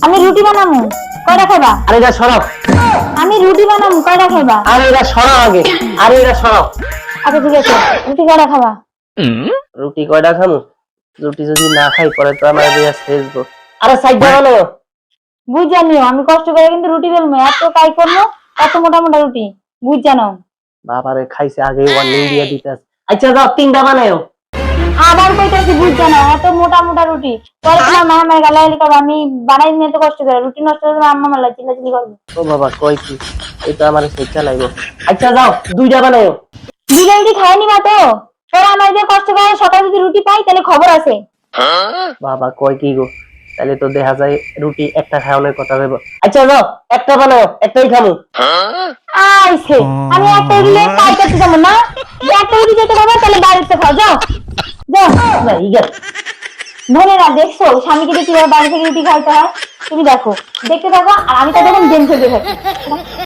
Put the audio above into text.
আমি রুটি বানামু, কয়টা খাইবা? আরে এটা সরাও। আমি রুটি বানামু, কয়টা খাইবা? আরে এটা সরাও আগে। আরে এটা সরাও। আচ্ছা ঠিক আছে, রুটি কয়টা খাবা? রুটি কয়টা খামু? রুটি যদি না খাই পরে তো আমার বিয়া শেষবো। আরে সাইড বানানো। বুঝ জানিও আমি কষ্ট করে কিন্তু রুটি বেলবো, এত কাই করবো, এত মোটা মোটা রুটি, বুঝ জানো। বাবারে খাইছে আগে ওয়ার্নিং দিয়ে দিতেছ। আচ্ছা যাও তিনটা বানায়ো। আবার কইতাছি বুঝ জানো, এত মোটা মোটা রুটি, পরে তোমার মা আমার গালাগালি করবে, আমি বানাই নিয়ে এত কষ্ট করে রুটি নষ্ট করে আম্মা মালা চিল্লাচিল্লি করবে। ও বাবা কই কি? এই তো আমার শিক্ষা লাগবে। আচ্ছা যাও দুইটা বানায়ো। দুইটা রুটি খাই নিবা তো? পরে আমার যে কষ্ট করে সকালে যদি রুটি পাই তাহলে খবর আছে। বাবা কই কি গো? তাহলে তো দেখা যায় রুটি একটা খাওয়ানোর কথা ভেবো। আচ্ছা যাও একটা বানাও, একটাই খামু। আইছে আমি একটা রুটি কাই করতে যাবো না, একটা রুটি যেতে খাবো তাহলে বাড়িতে খাও, যাও যাও। না ইগা মনে না দেখছো স্বামীকে দিয়ে কিভাবে বাড়ি থেকে রুটি খাইতে হয়, তুমি দেখো, দেখতে থাকো আর আমি তো তখন গেম খেলতে থাকি।